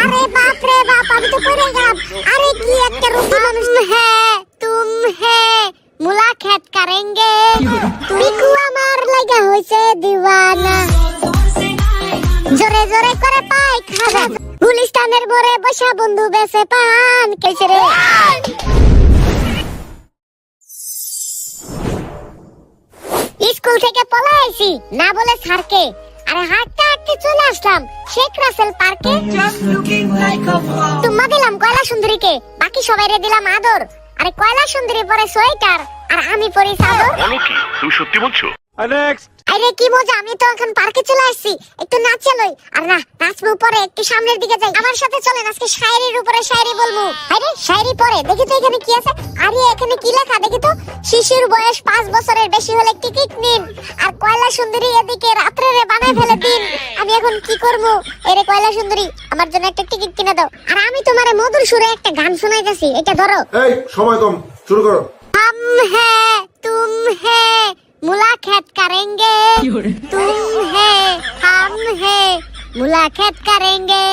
আরে বাপ রে বাপ, আমি তো পড়ে গেলাম। আরে কি একটা রুপি মানুষ। তুম হে মুলাকাত করেंगे, পিকু আমার লাগা হইছে দিওয়ানা, জোরে জোরে করে পাই খাজা, গুলিস্তানের মোড়ে বসা বন্ধু বেছে পান কেসে রে। স্কুল থেকে পলাইছি না বলে স্যারকে, আরে হাঁটতে হাঁটতে চলে আসলাম শেখ রাসেল পার্কে। তোমা দিলাম কয়লা সুন্দরীকে, বাকি সবাইরে দিলাম আদর। আরে কয়লা সুন্দরী পরে সোয়েটার আর আমি পরি চাদর। বলো কি তুমি সত্যি বলছো? আরে কি মজা, আমি তো এখন পার্কে চলে আসছি, একটু নাচে লই। আর না নাচবো পরে, একটু সামনের দিকে যাই। আমার সাথে চলেন, আজকে শায়রির উপরে শায়রি বলবো। আরে শায়রি পরে দেখি তো এখানে কি আছে। আরে এখানে কি লেখা দেখি তো, শিশুর বয়স 5 বছরের বেশি হলে টিকিট নিন। আর কয়লা সুন্দরী এদিকে রাত্রে রে বানায় ফেলে দিন। আমি এখন কি করব? এরে কয়লা সুন্দরী আমার জন্য একটা টিকিট কিনে দাও। আর আমি তোমারে মধুর সুরে একটা গান শোনাইতেছি, এটা ধরো। এই সময় কম, শুরু করো। हम है तुम है मुलाकात करेंगे, तुम है हम है मुलाकात करेंगे।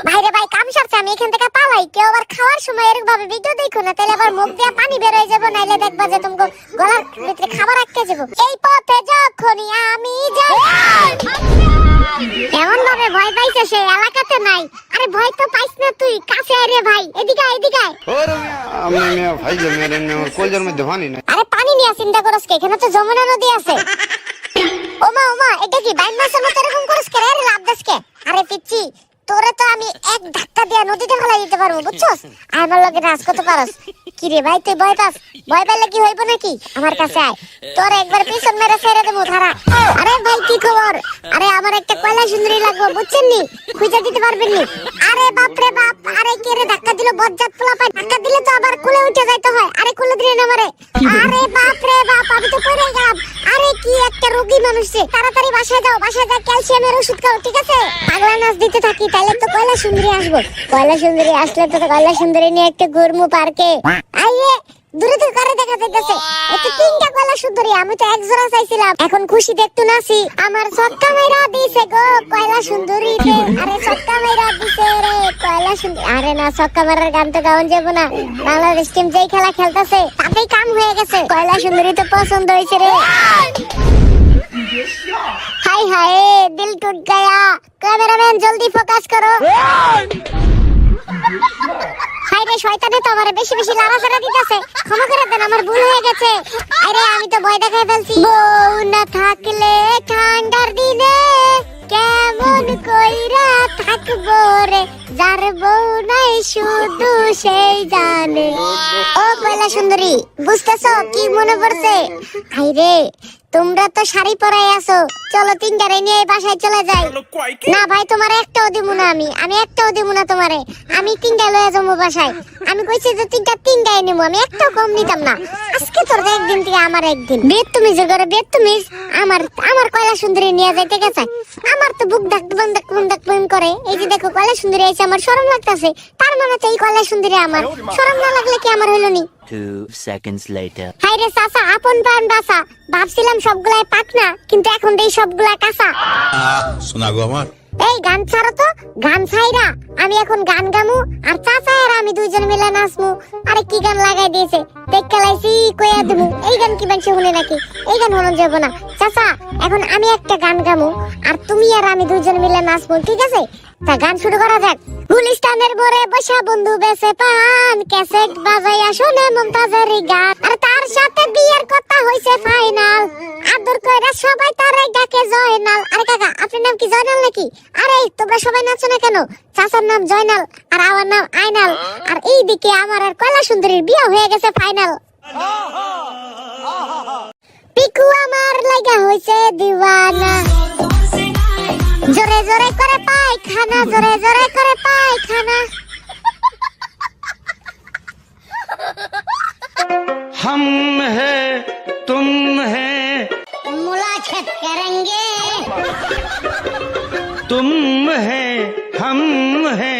ভাইরে ভাই কাম সারছে, আমি এখান থেকে পালাই। কেউ আবার খাওয়ার সময় এরকম ভাবে ভিডিও দেখো না, তাহলে আবার মুখ দিয়ে পানি বের হয়ে যাবে, নাইলে দেখবা যে তোমাকে গলার ভিতরে খাবার আটকে যাবে। এই পথে যখনই আমি যাই, এমন ভাবে ভয় পাইছে সে এলাকাতে নাই। আরে ভয় তো পাইছ না তুই, কাছে আয় রে ভাই, এদিকে আয়, এদিকে আয়। আমি ভাই যে মেরে আমার কলজার মধ্যে পানি নাই। আরে পানি নিয়ে চিন্তা করস কে, এখানে তো যমুনা নদী আছে। ওমা ওমা, এটা কি বাইন মাছের মতো এরকম করস কে রে? লাভ দাস কে? আরে পিচ্চি তোরে তো আমি এক ধাক্কা দিয়ে নদীতে ফেলাই দিতে পারবো, বুঝছস? আমার লগে নাচ কত পারস। কি রে ভাই তুই ভয় পাস? ভয় পাইলে কি হইব নাকি? আমার কাছে আয়, তোর একবার পিছন মেরে ছেড়ে দেবো ধারা। আরে ভাই কি খবর? আরে আমার একটা কয়লা সুন্দরী লাগবে, বুঝছেন নি? খুঁজে দিতে পারবেন নি? আরে বাপ রে বাপ, আরে কে রে ধাক্কা দিল? বজ্জাত পোলা পায়, ধাক্কা দিলে তো আবার কোলে উঠে যাইতে হয়। আরে কোলে দিলে না মারে। আরে বাপ রে বাপ, আমি তো পড়ে গেলাম। আরে কি একটা রোগী মানুষ রে, তাড়াতাড়ি বাসায় যাও, বাসায় যা ক্যালসিয়ামের ওষুধ খাও, ঠিক আছে? পাগলা নাচ দিতে থাকি, তাহলে তো কয়লা সুন্দরী আসবো। কয়লা সুন্দরী আসলে তো কয়লা সুন্দরী নিয়ে একটা ঘুরমু পার্কে। আইয়ে দূরে দূরে করে দেখা যাইতেছে, এটা 3টা কয়লা সুন্দরী, আমি তো এক জোড়া চাইছিলাম। এখন খুশি দেখতে নাচি, আমার ছক্কা মাইরা দিছে গো কয়লা সুন্দরী রে। আরে ছক্কা মাইরা দিছে রে কয়লা সুন্দরী। আরে না, ছক্কা মারার গান তো গাওন যাবো না, বাংলাদেশ টিম যেই খেলা খেলতেছে তাতেই কাম হয়ে গেছে। কয়লা সুন্দরী তো পছন্দ হয়েছে রে। হাই হাই দিল টুট গয়া, ক্যামেরাম্যান জলদি ফোকাস করো। হাই রে শয়তানে তো আমারে বেশি বেশি লাড়াচাড়া দিতেছে, ক্ষমা করে দেন, আমার ভুল হয়ে গেছে। আরে আমি তো ভয় দেখাই ফেলছি। বউ না থাকলে ঠান্ডার দিনে কেমন কইরা থাকবো রে, যার বউ নাই শুধু সেই জানে। ও কয়লা সুন্দরী বুঝতেছো কি মনে পড়ছে? আই রে তোমরা তো শাড়ি পরাই আছো, চলো 3টারে নিয়ে বাসায় চলে যাই। না ভাই তোমার একটাও দিব না, আমি একটাও দিব না তোমারে, আমি 3টা লয়ে যাবো বাসায়। আমি কইছি যে 3টাই নেবো, আমি একটাও কম নিতাম না। আজকে তোর একদিন থেকে আমার একদিন। বেদ তুমি যে করে বেদ তুমি আমার কয়লা সুন্দরী নিয়ে যাইতে গেছে, আমার তো বুক ডাক করে। এই যে দেখো কয়লা সুন্দরী এসে আমার শরম লাগতেছে, তার মানে তো এই কয়লা সুন্দরী আমার। শরম না লাগলে কি আমার হইলো নি? 2 seconds later. হাই রে চাচা, আপন প্রাণ বাসা, ভাবছিলাম সবগুলাই পাকনা, কিন্তু এখন দেই সবগুলা কাঁচা। শোনা গো আমার। এই গান ছাড়ো তো, গান ছাইরা আমি এখন গান গামু, আর চাচা আর আমি দুইজন মিলে নাচমু। আরে কি গান লাগাই দিয়েছে দেখতে লাইছি, কইয়া দেবো। এই গান কি মানুষ শুনে নাকি? এই গান হলো যাব না। চাচা এখন আমি একটা গান গামু, আর তুমি আর আমি দুইজন মিলে নাচবো, ঠিক আছে? তা গান শুরু করা যাক। গুলিস্তানের মোড়ে বসা বন্ধু বেছে পান, ক্যাসেট বাজাইয়া শুনে মমতাজের গান, আর তার সাথে বিয়ের কথা হইছে ফাইনাল। আদর কইরা সবাই তারাই ডাকে জয়নাল। আরে কাকা আপনার নাম কি জয়নাল নাকি? আরে তোমরা সবাই নাচো না কেন? চাচার নাম জয়নাল আর আমার নাম আইনাল, আর এইদিকে আমার আর কয়লা সুন্দরীর বিয়ে হয়ে গেছে ফাইনাল। পিকু আমার লাগা হইছে দিওয়ানা, জোরে জোরে করে পায়খানা, জোরে জোরে করে পায়খানা। हम है तुम है मुलाकात करेंगे, तुम है हम है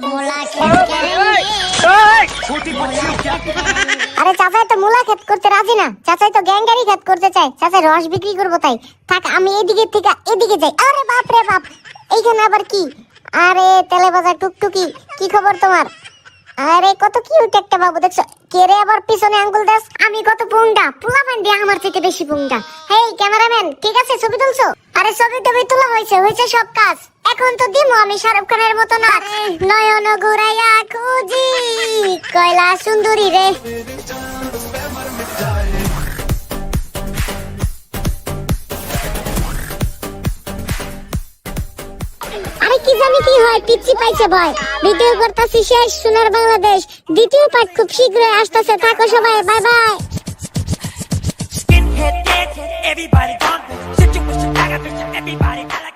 मुलाकात करेंगे। আরে চাচাই তো মূলা ক্ষেত করতে রাজি না, চাচাই তো গ্যাঙ্গারি ক্ষেত করতে চায়, চাচাই রস বিক্রি করবো তাই। থাক আমি এদিকে থেকে এদিকে যাই। আরে বাপ রে বাপ, এইখানে আবার কি? আরে তেলে ভাজা টুকটুকি, কি খবর তোমার? আরে কত কিউট একটা বাবু, দেখছো? কে রে আবার পিছনে আঙ্গুল দাস? আমি কত পুংটা, পোলাপান দিয়ে আমার থেকে বেশি পুংটা। হেই ক্যামেরাম্যান, ঠিক আছে ছবি তুলছো? আরে ছবি টবি তোলা হয়েছে সব কাজ। এখন তো দিমো আমি শাহরুখ খানের মতো নাচ। নয়ন ঘুরাইয়া খুঁজি কয়লা সুন্দরী রে। আরে কি জানি কি হয়, পিচ্ছি পাইছে ভয়। ভিডিও করতেছি শেষ, সোনার বাংলাদেশ দ্বিতীয় পার্ট খুব শীঘ্রই আসতেছে। থাকো সবাই, bye bye. Skinhead, deadhead, everybody gone. Situation, I got vision, everybody. I like